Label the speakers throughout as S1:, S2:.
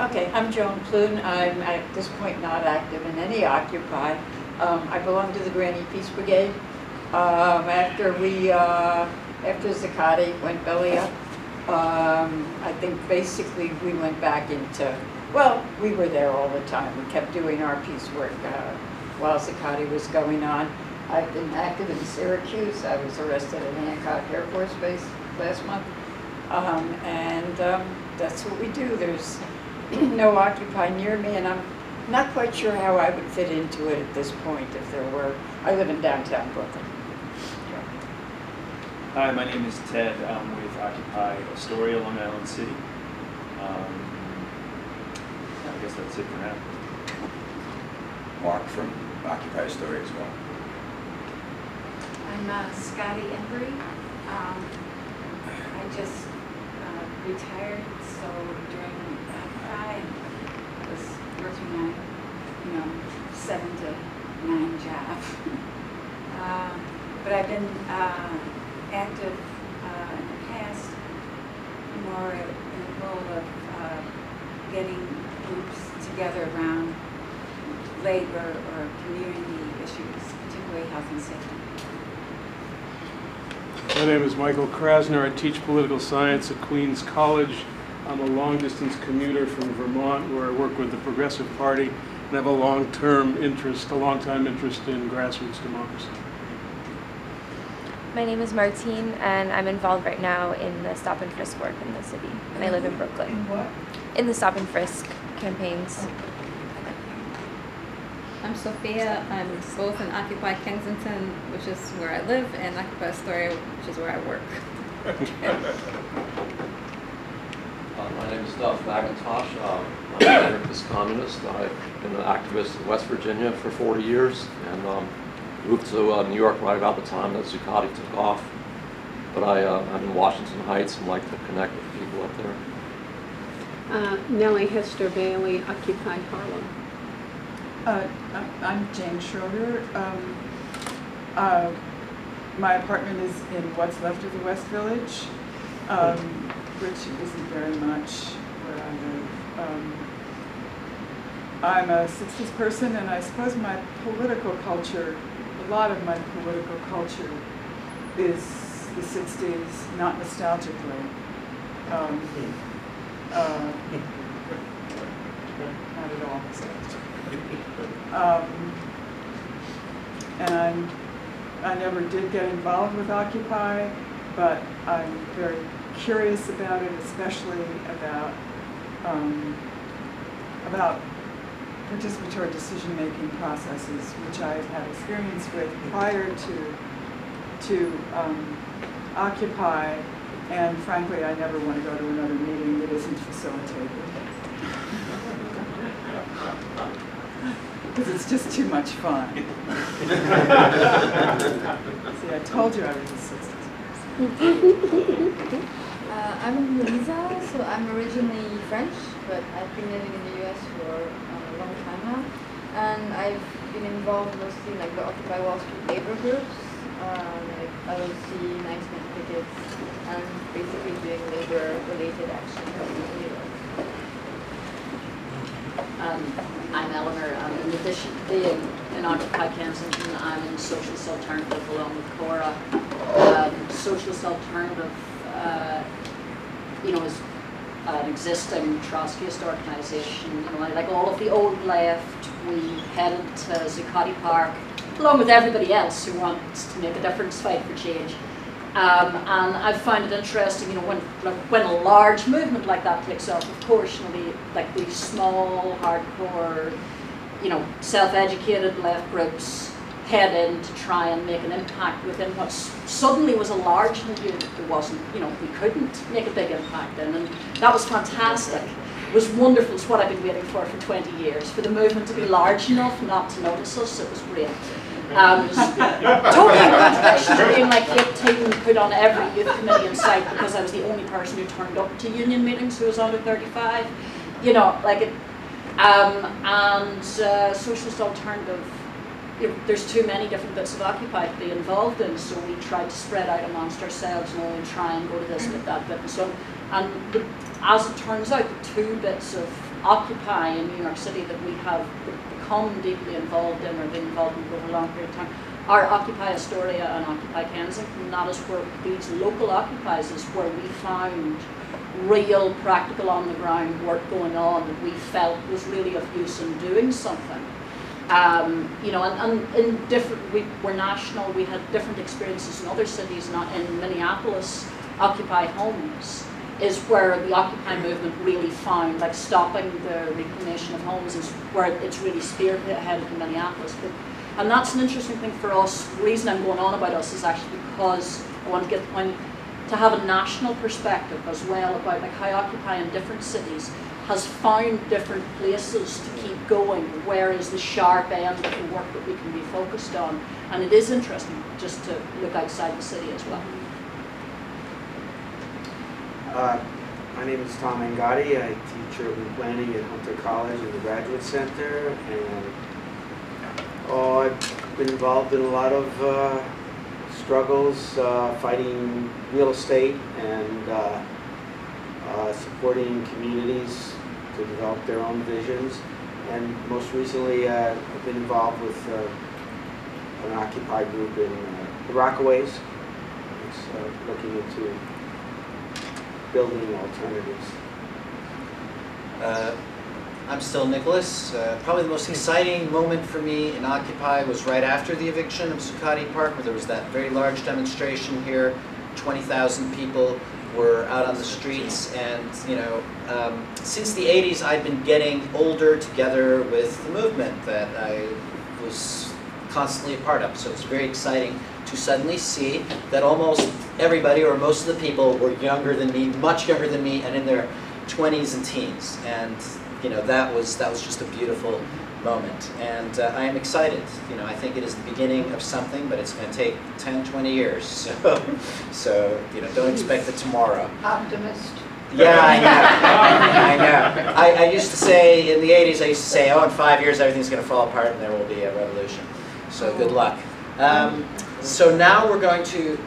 S1: Okay, I'm Joan Plune. I'm at this point not active in any Occupy. I belong to the Granny Peace Brigade. After Zuccotti went belly up, I think basically we went back into, well, we were there all the time. We kept doing our peace work while Zuccotti was going on. I've been active in Syracuse. I was arrested at Hancock Air Force Base last month. That's what we do. There's no Occupy near me, and I'm not quite sure how I would fit into it at this point if there were. I live in downtown Brooklyn.
S2: Hi, my name is Ted. I'm with Occupy Astoria, Long Island City. I guess that's it for now.
S3: Mark from Occupy Astoria as well.
S4: I'm Scotty Embry. I just retired, so during Occupy, I was working on, 7 to 9 job. But I've been active in the past, more in the role of getting groups together around labor or community issues, particularly health and safety.
S5: My name is Michael Krasner. I teach political science at Queens College. I'm a long-distance commuter from Vermont, where I work with the Progressive Party and have a long-time interest in grassroots democracy.
S6: My name is Martine, and I'm involved right now in the Stop and Frisk work in the city, and I live in Brooklyn.
S1: In what?
S6: In the Stop and Frisk campaigns.
S7: I'm Sophia. I'm both in Occupy Kensington, which is where I live, and Occupy Astoria, which is where I work.
S8: My name is Duff McIntosh. I'm an anarchist communist. I've been an activist in West Virginia for 40 years and moved to New York right about the time that Zuccotti took off. But I'm in Washington Heights and like to connect with people up there.
S9: Nellie Hester Bailey, Occupy Harlem.
S10: I'm Jane Schroeder. My apartment is in what's left of the West Village, which isn't very much where I live. I'm a 60s person, and I suppose my political culture, a lot of my political culture is the 60s, not nostalgically. Not at all nostalgic. And I never did get involved with Occupy, but I'm very curious about it, especially about participatory decision-making processes, which I've had experience with prior to Occupy, and frankly, I never want to go to another meeting that isn't facilitated. Because it's just too much fun. See, I told you I was a 60s person.
S11: I'm Louisa, so I'm originally French, but I've been living in the US for a long time now. And I've been involved mostly in like the Occupy Wall Street labor groups, like LOC, 9th pickets, and basically doing labor-related action in New York.
S12: I'm Eleanor. In addition to being in Occupy Kensington, I'm in Socialist Alternative along with Cora. Socialist Alternative, is an existing Trotskyist organisation. Like all of the old left, we headed to Zuccotti Park, along with everybody else who wants to make a difference, fight for change. And I've found it interesting, when a large movement like that takes off, of course, these small, hardcore, self-educated left groups head in to try and make an impact within what suddenly was a large milieu that there wasn't, we couldn't make a big impact in, and that was fantastic. It was wonderful. It's what I've been waiting for 20 years, for the movement to be large enough not to notice us. It was great. Totally in contradiction to being like 18 put on every youth committee in sight because I was the only person who turned up to union meetings who was under 35. Socialist Alternative, there's too many different bits of Occupy to be involved in, so we tried to spread out amongst ourselves and only try and go to this bit, that bit, and so. And as it turns out, the two bits of Occupy in New York City that we have become deeply involved in or been involved in over a long period of time are Occupy Astoria and Occupy Kensington. That is where these local occupies is where we found real practical on the ground work going on that we felt was really of use in doing something. You know, and in different, we were national, we had different experiences in other cities, not in Minneapolis. Occupy Homes is where the Occupy movement really found, like stopping the reclamation of homes is where it's really spearheaded in Minneapolis. And that's an interesting thing for us. The reason I'm going on about us is actually because I want to get the point to have a national perspective as well about like how Occupy in different cities has found different places to keep going, where is the sharp end of the work that we can be focused on. And it is interesting just to look outside the city as well.
S13: My name is Tom Angotti. I teach urban planning at Hunter College in the Graduate Center, and I've been involved in a lot of struggles fighting real estate and supporting communities to develop their own visions. And most recently, I've been involved with an Occupy group in the Rockaways. It's looking into building alternatives.
S14: I'm still Nicholas. Probably the most exciting moment for me in Occupy was right after the eviction of Zuccotti Park, where there was that very large demonstration here. 20,000 people were out on the streets, and you know, since the 80s I'd been getting older together with the movement that I was constantly a part of. So it was very exciting to suddenly see that almost everybody, or most of the people, were younger than me, much younger than me, and in their 20s and teens. And you know, that was just a beautiful moment. And I am excited. You know, I think it is the beginning of something, but it's going to take 10, 20 years. So you know, don't expect it tomorrow.
S1: Optimist.
S14: Yeah, I know. I know. I used to say, in the 80s, I used to say, oh, in 5 years, everything's going to fall apart and there will be a revolution. So good luck. So now we're going to,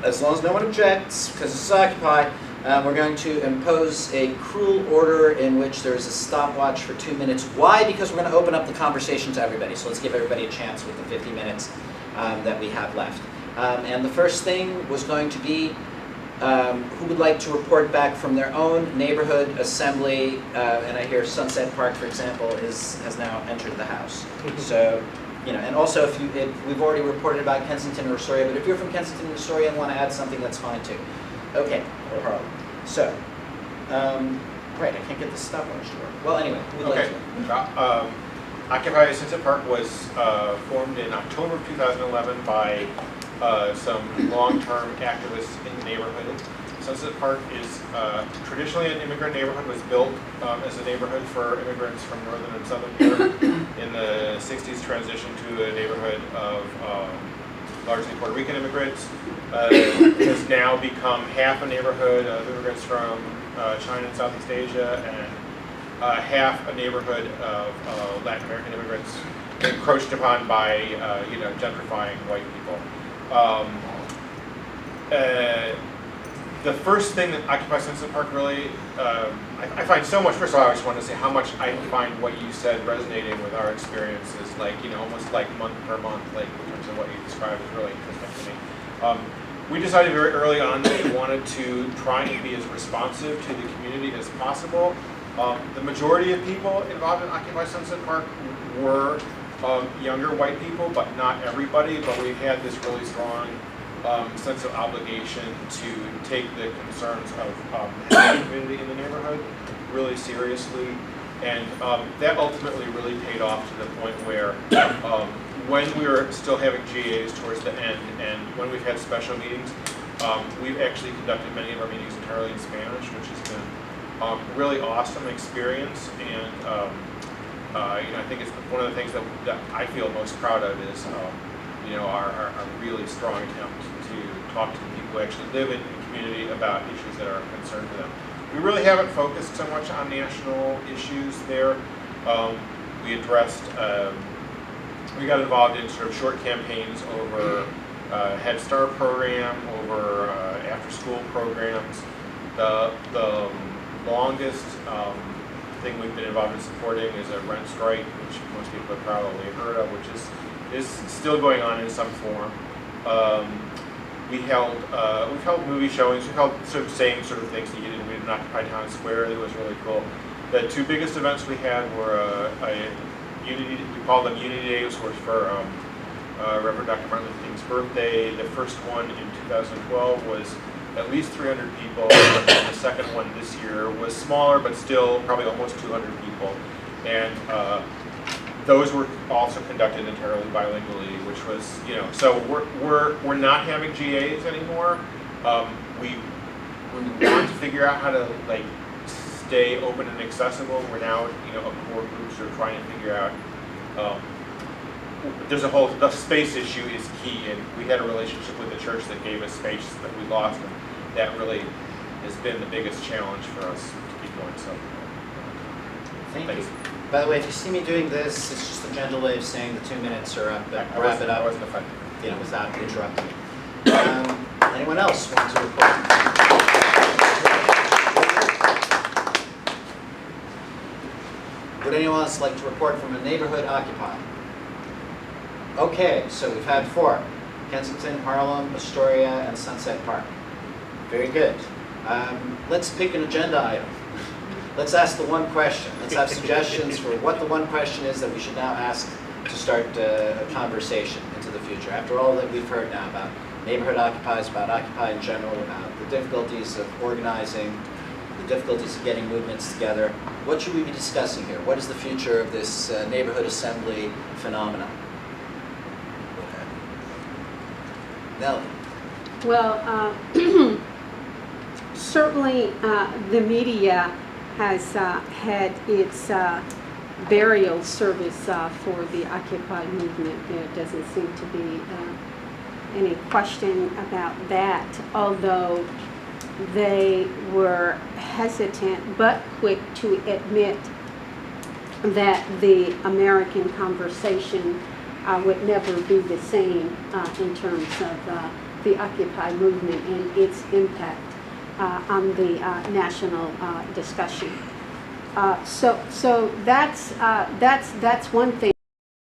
S14: as long as no one objects, because this is Occupy, we're going to impose a cruel order in which there's a stopwatch for 2 minutes. Why? Because we're going to open up the conversation to everybody. So let's give everybody a chance with the 50 minutes that we have left. And the first thing was going to be who would like to report back from their own neighborhood assembly. And I hear Sunset Park, for example, has now entered the house. So, you know, and also if we've already reported about Kensington or Astoria, but if you're from Kensington or Astoria and want to add something, that's fine too. Okay, or Harlem. So, right, I can't get the stopwatch to work. Well, anyway, who would like to?
S15: Occupy Sunset Park was formed in October of 2011 by some long-term activists in the neighborhood. Sunset Park is traditionally an immigrant neighborhood, was built as a neighborhood for immigrants from northern and southern Europe. In the 60s, transitioned to a neighborhood of largely Puerto Rican immigrants. It has now become half a neighborhood of immigrants from China and Southeast Asia, and half a neighborhood of Latin American immigrants encroached upon by you know, gentrifying white people. The first thing that Occupy Sunset Park really, I find so much. First of all, I just want to say how much I find what you said resonating with our experiences, like, you know, almost like month per month, like in terms of what you described is really interesting to me. We decided very early on that we wanted to try and be as responsive to the community as possible. The majority of people involved in Occupy Sunset Park were younger white people, but not everybody. But we had this really strong sense of obligation to take the concerns of the community in the neighborhood really seriously. And that ultimately really paid off to the point where when we were still having GAs towards the end, and when we've had special meetings, we've actually conducted many of our meetings entirely in Spanish, which has been a really awesome experience. And you know, I think it's one of the things that I feel most proud of is you know, our really strong attempt to talk to the people who actually live in the community about issues that are of concern to them. We really haven't focused so much on national issues there. We addressed, we got involved in sort of short campaigns over Head Start program, over after-school programs. The longest thing we've been involved in supporting is a rent strike, which most people have probably heard of, which is still going on in some form. We've held movie showings. We've held sort of same sort of things that you did. We did an Occupy Town Square. It was really cool. The two biggest events we had were a Unity. We called them Unity Days, which for Reverend Dr. Martin Luther King's birthday. The first one in 2012 was at least 300 people, and the second one this year was smaller, but still probably almost 200 people. And those were also conducted entirely bilingually, which was, you know, so we're not having GAs anymore. We want to figure out how to like stay open and accessible. We're now, you know, a core group sort of trying to figure out. The space issue is key, and we had a relationship with the church that gave us space that we lost, and that really has been the biggest challenge for us to keep going. So,
S14: Thank
S15: thanks.
S14: you. By the way, if you see me doing this, it's just a gentle way of saying the 2 minutes are up, but wrap it up.
S15: I wasn't affected.
S14: You know, without interrupting. Anyone else want to report? Would anyone else like to report from a neighborhood occupied? Okay, so we've had 4. Kensington, Harlem, Astoria, and Sunset Park. Very good. Let's pick an agenda item. Let's ask the one question. Let's have suggestions for what the one question is that we should now ask to start a conversation into the future. After all that we've heard now about neighborhood occupies, about Occupy in general, about the difficulties of organizing, the difficulties of getting movements together, what should we be discussing here? What is the future of this neighborhood assembly phenomenon? Nellie.
S9: Well, certainly the media has had its burial service for the Occupy movement. There doesn't seem to be any question about that, although they were hesitant but quick to admit that the American conversation would never be the same in terms of the Occupy movement and its impact on the national discussion. So that's one thing.